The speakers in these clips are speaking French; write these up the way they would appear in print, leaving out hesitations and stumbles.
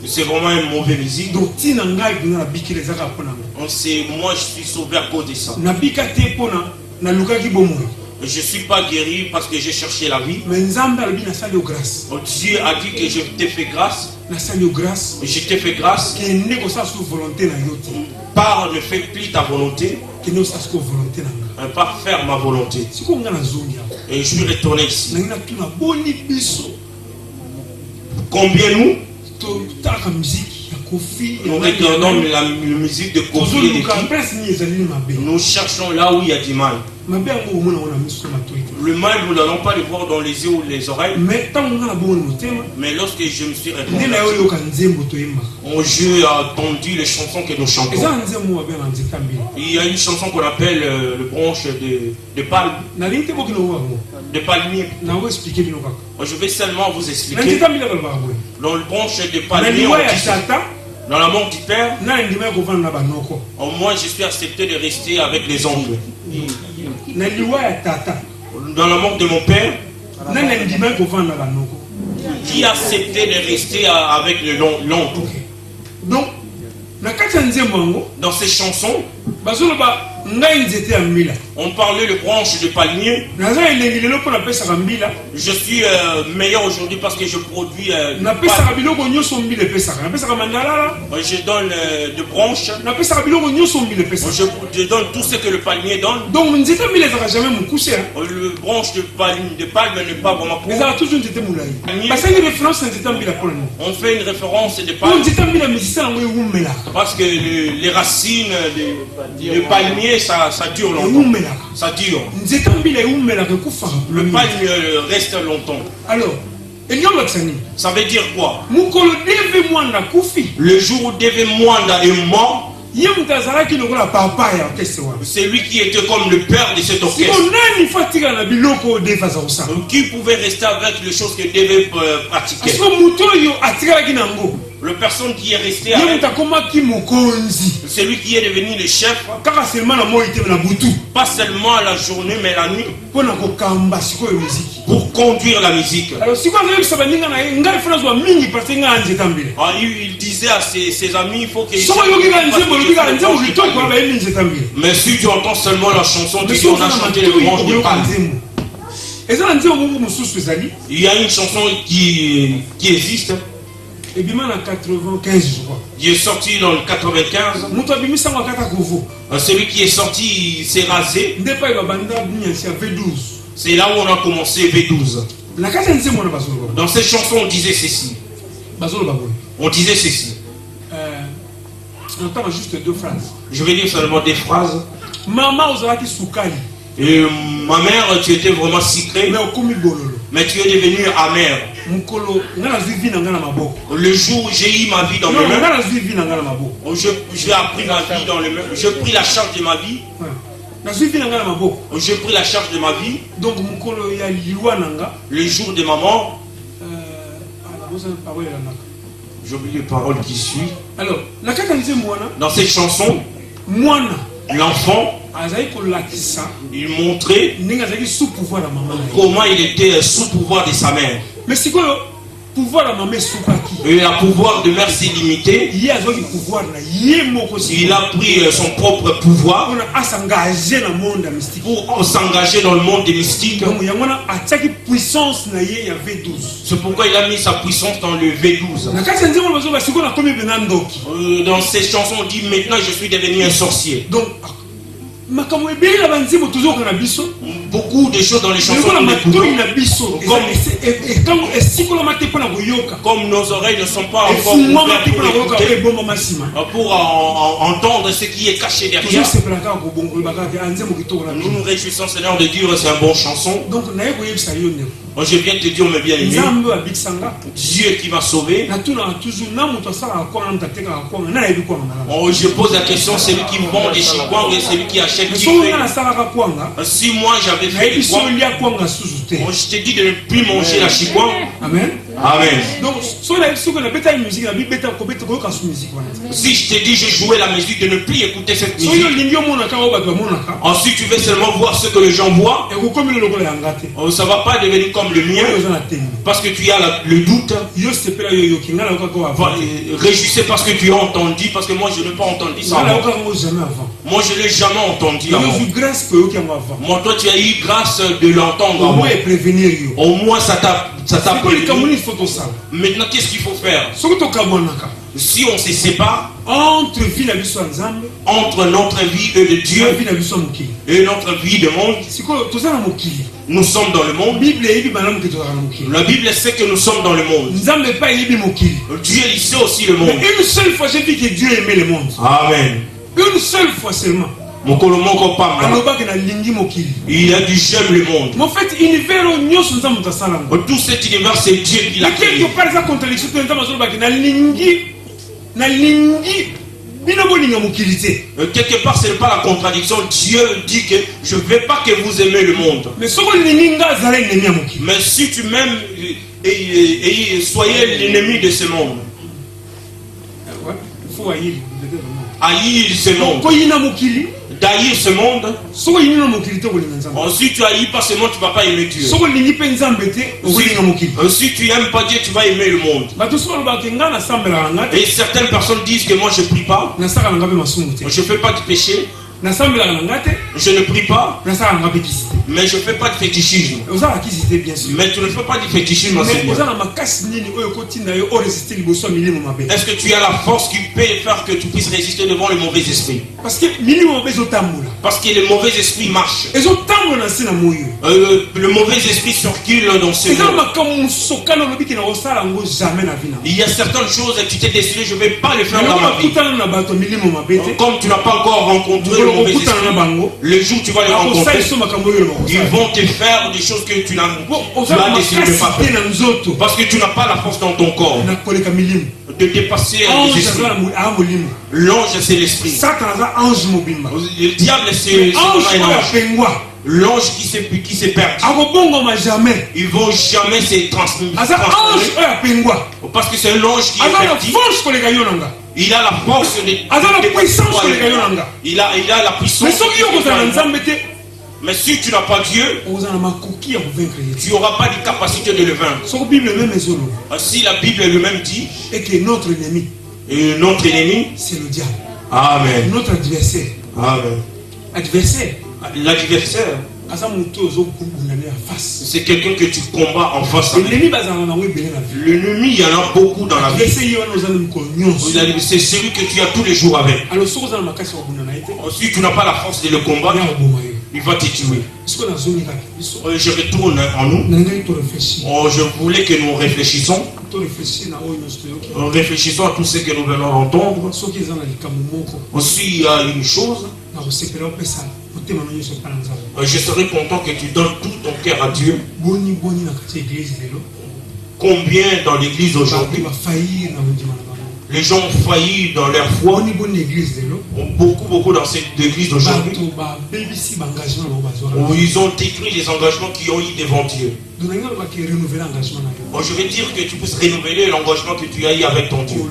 C'est vraiment une mauvaise musique. Donc, Moi, je suis sauvé à cause de ça. Je ne suis pas guéri parce que j'ai cherché la vie. Mais Dieu a dit que je t'ai fait grâce. Je t'ai fait grâce. Par ne fais plus ta volonté, par faire ma volonté. Et je suis retourné ici. Combien nous regardons la musique de Kofi et de Ki. Nous cherchons là où il y a du mal. Le mal, nous n'allons pas le voir dans les yeux ou les oreilles. Mais lorsque je me suis répondu, j'ai entendu les chansons que nous chantons. Il y a une chanson qu'on appelle le branche de palme. De palmier. Je vais seulement vous expliquer. Dans le branche de palmier, dans la mort du Père, au moins je suis accepté de rester avec les oncles. Dans la mort de mon père, qui a accepté de rester avec l'oncle. Donc, dans ces chansons, on parlait de branche de palmier. Je suis meilleur aujourd'hui parce que je produis. Je donne de branches. Je donne tout ce que le palmier donne. Donc, le branche de palme n'est pas vraiment pour. On fait une référence de palme. Parce que les racines de palmier, ça dure longtemps. Ça dure. Le palme reste longtemps. Alors, ça veut dire quoi? Le jour où Deve Mwanda est mort, c'est lui qui était comme le père de cet orchestre. Qui pouvait rester avec les choses que Deve pratiquait? Le personne qui est resté avec, c'est lui qui est devenu le chef, pas seulement la journée mais la nuit, pour conduire la musique. Il disait à ses amis, il faut que... Mais si tu entends seulement la chanson, tu dis on a chanté le branche de palme. Il y a une chanson qui existe. Et bien en 95, je crois. Il est sorti dans le 95. Celui qui est sorti, il s'est rasé. C'est là où on a commencé V12. Dans cette chanson, on disait ceci. On disait ceci. On entend juste deux phrases. Je vais dire seulement des phrases. Maman, Ozaraki Soukali. Et ma mère, tu étais vraiment sucrée. Mais tu es devenu amer. Le jour où j'ai eu ma vie dans mes mains, j'ai appris ma vie dans les mains. J'ai pris la charge de ma vie. J'ai pris la charge de ma vie. Donc, le jour de ma mort, j'oublie les paroles qui suivent. Alors, dans cette chanson, l'enfant, il montrait comment il était sous pouvoir de sa mère. Mais c'est quoi le pouvoir de ma mère? Et un pouvoir de mère c'est limité. Il a pris son propre pouvoir pour s'engager dans le monde des mystiques. C'est pourquoi il a mis sa puissance dans le V12. Dans ces chansons, on dit maintenant je suis devenu un sorcier. Donc, beaucoup de choses dans les chansons comme nos oreilles ne sont pas encore ouvertes pour entendre ce qui est caché derrière. Nous nous réjouissons, Seigneur, de dire c'est une bonne chanson. Je viens te dire, mes bien-aimés, Dieu qui m'a sauvé. Je pose la question, celui qui vend des chikwang et celui qui achète qui fait. Si moi j'avais fait du kwang, je te dis de ne plus manger la chikwang. Amen. Amen. Donc, si je te dis je jouais la musique, de ne plus écouter cette musique. Ensuite tu veux seulement voir ce que les gens voient. Ça ne va pas devenir comme le mien. Parce que tu as le doute. Réjouissez parce que tu as entendu. Parce que moi je n'ai pas entendu ça avant. Moi je ne l'ai jamais entendu avant. Moi toi tu as eu grâce de l'entendre avant. Au moins ça t'a prévenu. Maintenant qu'est-ce qu'il faut faire? Si on se sépare entre notre vie et de Dieu et notre vie de monde, nous sommes dans le monde. La Bible sait que nous sommes dans le monde. Dieu il sait aussi le monde. Mais une seule fois j'ai dit que Dieu aimait le monde. Amen. Une seule fois seulement. Il a dit j'aime le monde. Mais en fait, tout cet univers c'est Dieu qui l'a créé. Quelque part, ce n'est pas la contradiction. Dieu dit que je ne veux pas que vous aimez le monde. Mais si tu m'aimes, soyez l'ennemi de ce monde. Haïr ce monde. D'haïr ce monde. Si tu haïs pas ce monde, tu ne vas pas aimer Dieu. Si tu n'aimes pas Dieu, tu vas aimer le monde. Et certaines personnes disent que moi je ne prie pas. Je ne fais pas de péché. Je ne prie pas. Mais je ne fais pas de fétichisme. Mais tu ne fais pas de fétichisme. Est-ce que tu as la force qui peut faire que tu puisses résister devant le mauvais esprit? Parce que le mauvais esprit marche. Le mauvais esprit circule dans ce monde. Il y a certaines choses que tu t'es décidé, je ne vais pas le faire dans ma vie. Comme tu n'as pas encore rencontré le mauvais esprit, le jour où tu vas les rencontrer, ils vont te faire des choses que tu as décidé de ne pas faire. Parce que tu n'as pas la force dans ton corps de dépasser les esprits. L'ange c'est l'esprit. Le diable c'est l'ange qui s'est perdu. Ils ne vont jamais se transmettre. Parce que c'est l'ange qui est perdu. Il a la force de puissance. Il a la puissance. Mais si tu n'as pas Dieu, tu n'auras pas de capacité de le vaincre. Si la Bible elle-même dit que notre ennemi, c'est le diable. Amen. Notre adversaire. Amen. L'adversaire, c'est quelqu'un que tu combats en face. L'ennemi, il y en a beaucoup dans la vie. C'est celui que tu as tous les jours avec. Si tu n'as pas la force de le combattre, il va te tuer. Je retourne en nous. Je voulais que nous réfléchissons. Réfléchissons à tout ce que nous venons d'entendre. Aussi, il y a une chose. Je serais content que tu donnes tout ton cœur à Dieu. Combien dans l'église aujourd'hui les gens ont failli dans leur foi? Beaucoup dans cette église d'aujourd'hui où ils ont détruit les engagements qu'ils ont eu devant Dieu. Je veux dire que tu puisses renouveler l'engagement que tu as eu avec ton Dieu.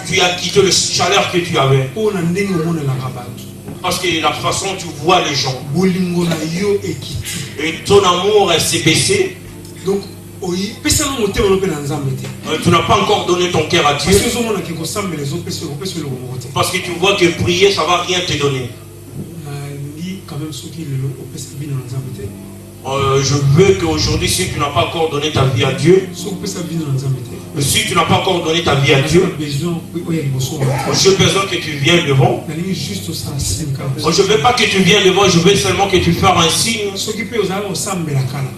Tu as quitté le chaleur que tu avais. Parce que la façon dont tu vois les gens et ton amour s'est baissé. Donc tu n'as pas encore donné ton cœur à Dieu. Parce que tu vois que prier ça ne va rien te donner. Je veux qu'aujourd'hui, si tu n'as pas encore donné ta vie à Dieu, si tu n'as pas encore donné ta vie à Dieu, j'ai besoin que tu viennes devant. Je ne veux pas que tu viennes devant, je veux seulement que tu fasses un signe.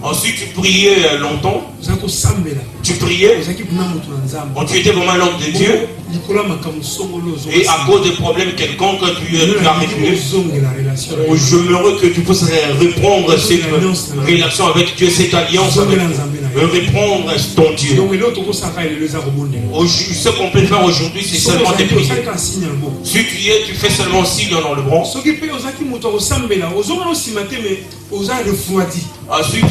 Ensuite, tu priais longtemps. Tu priais. Tu étais vraiment l'homme de Dieu. Et à cause des problèmes quelconques, tu as reculé. Je me veux que tu puisses reprendre cette relation avec Dieu, cette alliance avec Dieu. répondre à ton Dieu. Ce qu'on peut faire aujourd'hui, c'est seulement des prières. Si tu fais seulement signe dans le bronze. Si tu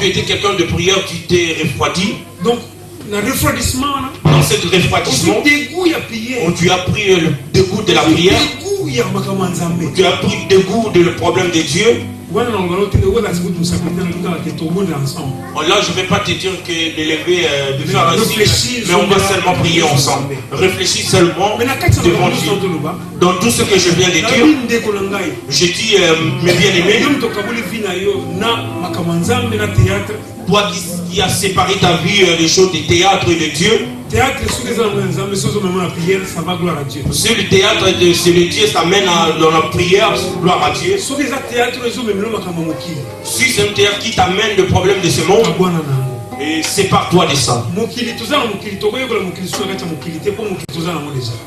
étais quelqu'un de prière, tu t'es refroidi. Donc, dans ce refroidissement, tu as pris le dégoût de la prière. Tu as pris le dégoût du problème de Dieu. Là, je ne vais pas te dire que d'élever, de faire un signe, mais on va seulement prier ensemble. Réfléchis seulement devant Dieu. Dans tout ce que je viens de dire, je dis, mes bien-aimés, toi qui as séparé ta vie des choses du théâtre et de Dieu, si le théâtre c'est le Dieu, ça mène dans la prière, gloire à Dieu. Si c'est un théâtre qui t'amène le problème de ce monde, et sépare-toi de ça.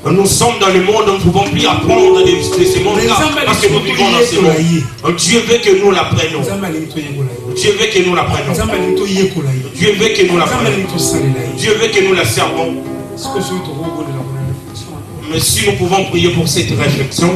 Nous sommes dans le monde, nous ne pouvons plus apprendre de ce monde-là parce que nous vivons dans ce monde. Dieu veut que nous l'apprenons. Dieu veut que nous l'apprenons. Dieu veut que nous l'apprenons. Dieu veut que nous la servons. Mais si nous pouvons prier pour cette réflexion.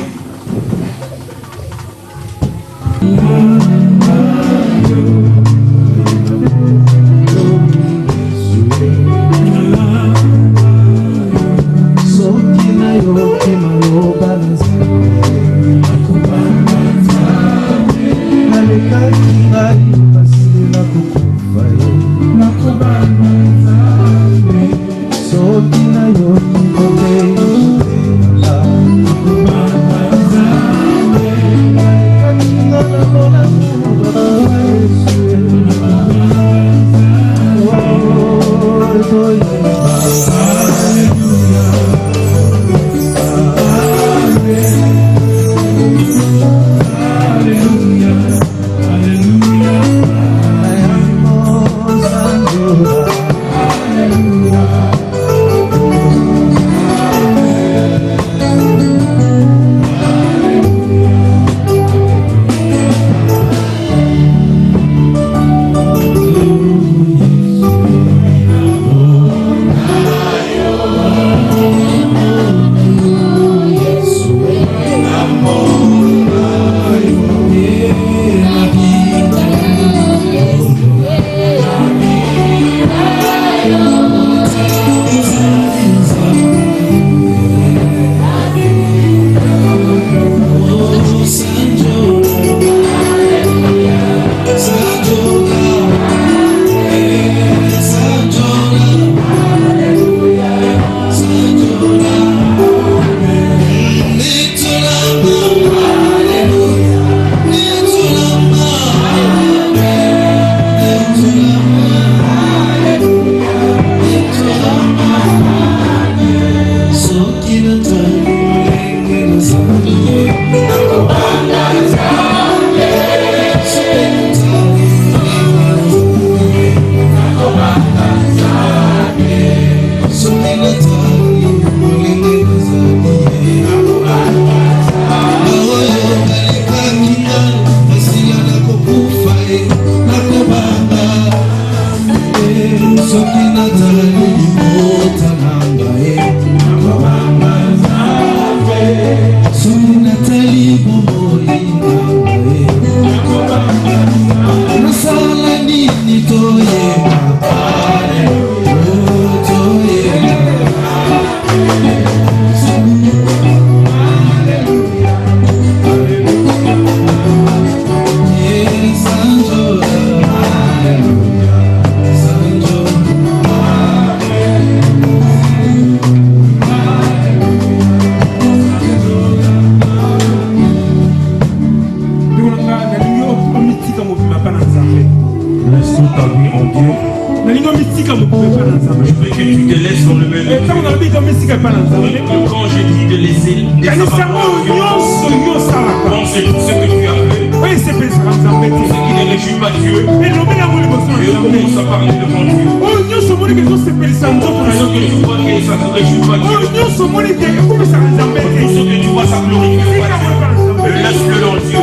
Quand j'ai dit de laisser pense tout ce que tu as fait. Ce qui ne réjouit pas Dieu. Dieu commence à parler devant Dieu. Ce que tu vois que ça ne réjouit pas Dieu. Ce que tu vois ça glorifie pas Dieu. Laisse-le dans Dieu.